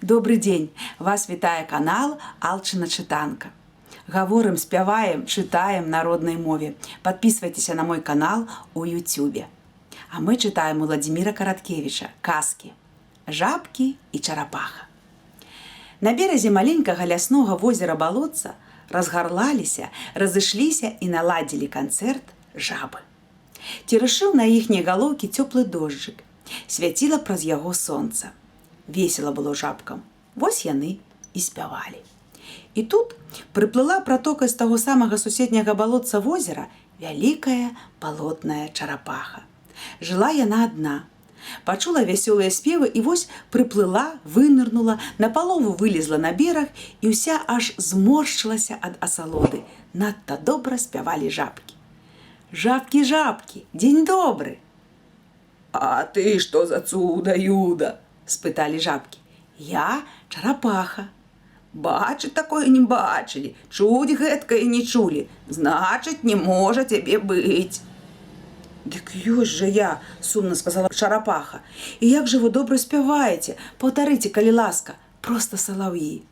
Добрый дзень! Вас вітае канал Алчына чытанка. Гаворым, спяваем, чытаем на роднай мове. Подписывайтеся на мой канал у Ютубе. А мы читаем Владимира Караткевича казки «Жабкі і чарапаха». На беразе маленькага ляснога возера балотца разгарлаліся, разышліся і наладзілі канцэрт жабы. Церышыў на іхнія галоўкі цёплы дожджык, свяціла праз яго сонца. Весела было жабкам, вось яны і спявалі. І тут прыплыла пратокай з таго самага суседняга балотца возера вялікая балотная чарапаха. Жыла яна адна, пачула вясёлыя спевы і вось прыплыла, вынырнула, напалову вылезла на бераг і ўся аж зморшчылася ад асалоды. Надта добра спявалі жабкі. Жабкі, жабкі, дзень добры! А ты што за цуда-юда? Спыталі жабкі. Я чарапаха. Бачыць такое не бачылі, чуць гэткае не чулі, значыць, не можа цябе быць. Дык ёсць жа я, сумна сказала чарапаха. І як жа вы добра спяваеце, паўтарыце, калі ласка, проста салаўі.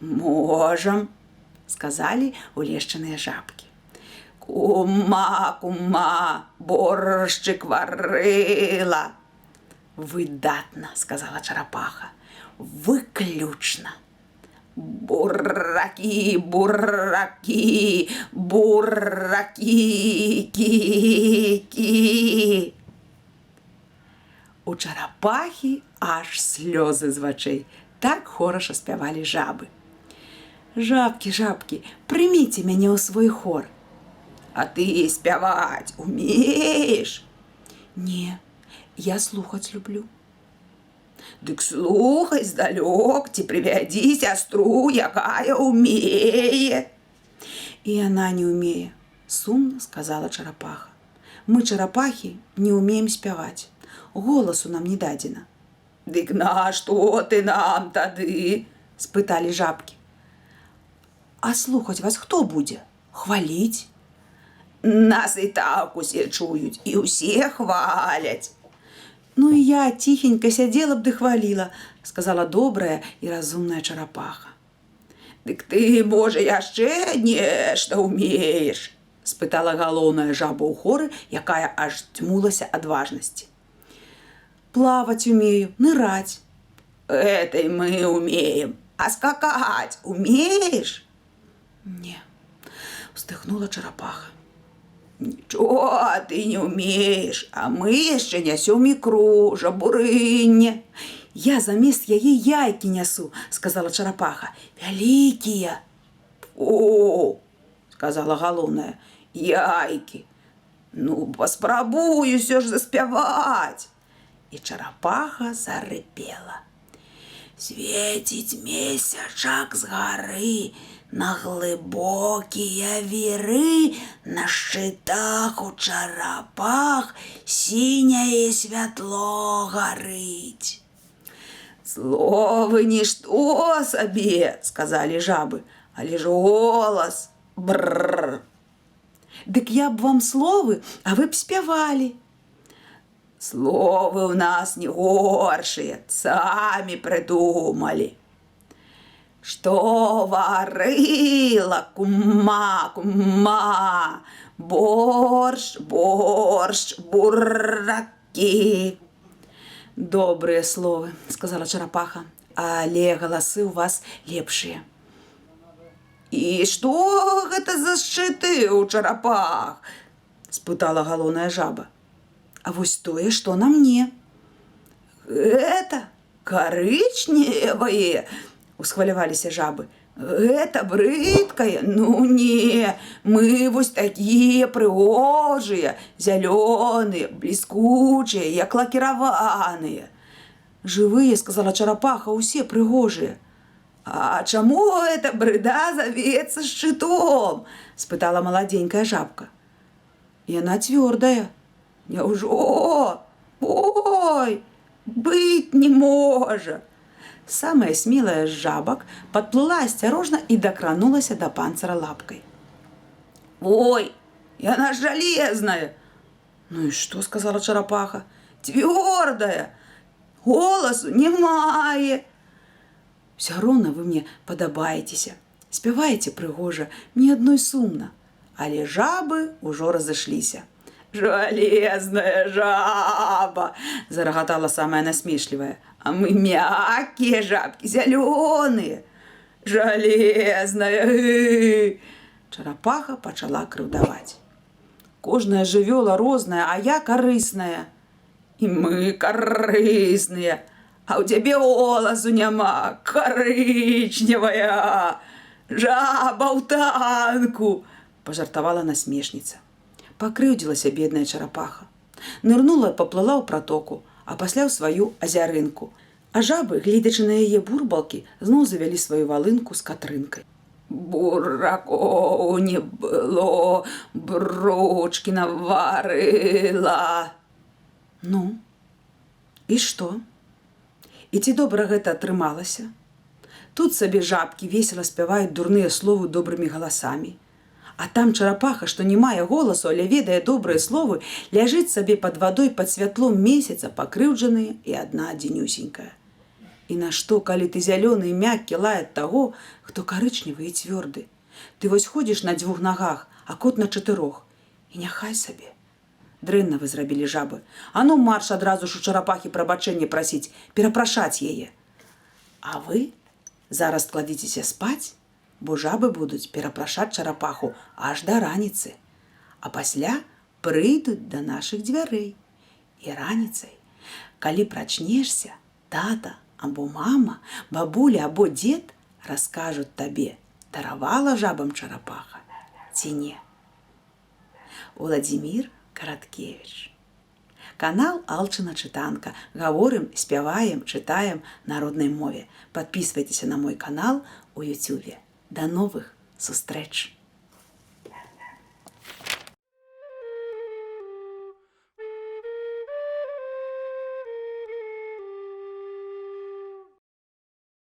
Можам, сказалі улешчаныя жабкі. Кума, кума, боршчык варыла. Выдатна, сказала чарапаха. Выключна. Буракі, буракі, буракі, кі-кі. У чарапахі аж слёзы з вачэй. Так хораша спявалі жабы. Жабкі, жабкі, прыміце мяне ў свой хор. А ты спяваць умееш? Не, я слухаць люблю. Дык слухай здалёк, ці прывядзі сястру, якая умее. І яна не умее, сумна сказала чарапаха. Мы, чарапахі, не умеем спяваць. Голасу нам не дадзена. Дык нашто ты нам тады? Спыталі жабкі. А слухаць вас хто будзе? Хваліць? Нас і так усе чуюць, і ўсе хваляць. Ну і я ціхенька сядзела б ды хваліла, сказала добрая і разумная чарапаха. Дык ты, можа, яшчэ нешта ўмееш? Спытала галоўная жаба ў хоры, якая аж дзьмулася ад важнасці. Плаваць умею, ныраць. Этой мы умеем. А скакаць умееш? Не, уздыхнула чарапаха. Нічого ты не умееш, а мы яшчэ нясём ікру, жабурынне. Я замест яе яйкі нясу, сказала чарапаха. Вялікія. О, сказала галоўная, яйкі. Ну, паспрабуй усё ж заспяваць. І чарапаха зарыпела. Свеціць месячак з гары, на глыбокія віры, на шчытах у чарапах сіняе святло гарыць. Словы нішто сабе, сказалі жабы, але ж голас бррр. Дык я б вам словы, а вы б спявалі. Словы ў нас не горшыя, самі прыдумалі. Што варыла кума, кума, борщ, борщ, буракі. Добрыя словы, сказала чарапаха, але галасы ў вас лепшыя. І што гэта за шчыты ў чарапах? Спытала галоўная жаба. А вось тое, што на мне. Гэта карычневае, усхваляваліся жабы. Гэта брыдкае, ну не, мы вось такія прыгожыя, зялёныя, бліскучыя, як лакіраваныя. Жывыя, сказала чарапаха, усе прыгожыя. А чаму эта брыда завецца шчытом? Спытала маладзенькая жабка. Яна цвёрдая. Няўжо? Ой, быць не можа. Самая смелая з жабак падплыла асцярожна і дакранулася да панцыра лапкай. Ой, яна жалезная. Ну і што, сказала чарапаха. Цвёрдая. Голосу не мае. Все роўна вы мне падабаецеся. Спяваеце прыгожа, мне адной сумна. Але жабы ўжо разышліся. «Железная жаба!» – зарагатала самая насмешливая. «А мы мягкие жабки, зеленые! Железная!» Чарапаха пачала крыўдаваць. Кожная жывёла розная, а я карысная. «И мы корыстные, а у тебя волосу няма, коричневая! Жаба ў танку!» – пожартавала насмешница. Пакрыўдзілася бедная чарапаха. Нырнула, паплыла ў пратоку, а пасля ў сваю азярынку. А жабы, гледзячы на яе бурбалкі, зноў завялі сваю валынку з катрынкай. «Буракоў не было, бручкі наварыла!» Ну, і што? І ці добра гэта атрымалася? Тут сабе жабкі весела спяваюць дурныя словы добрымі галасамі. А там чарапаха, што не мае голасу, але ведае добрыя словы, ляжыць сабе пад вадой пад святлом месяца, пакрыўджаная і адна адзінюсенькая. І нашто, калі ты зялёны і мяккі лае таго, хто карычневы і цвёрды? Ты вось ходзіш на 2 нагах, а кот на 4. І няхай сабе. Дрэнна вы зрабілі жабы. А ну марш адразу ж у чарапахі прабачэнне прасіць, перапрашаць яе. А вы зараз кладзіцеся спаць, бо жабы будуць перапрашаць чарапаху аж да раніцы. А пасля прыйдуць да нашых дзвярэй. І раніцай, калі прачнешся, тата або мама, бабуля або дзед раскажуць табе, даравала жабам чарапаха ці не. Владзімір Караткевіч. Канал Алчына Чытанка. Гаворым, спяваем, чытаем на роднай мове. Падпісвайцеся на мой канал у Ютубе. До новых сустрэч!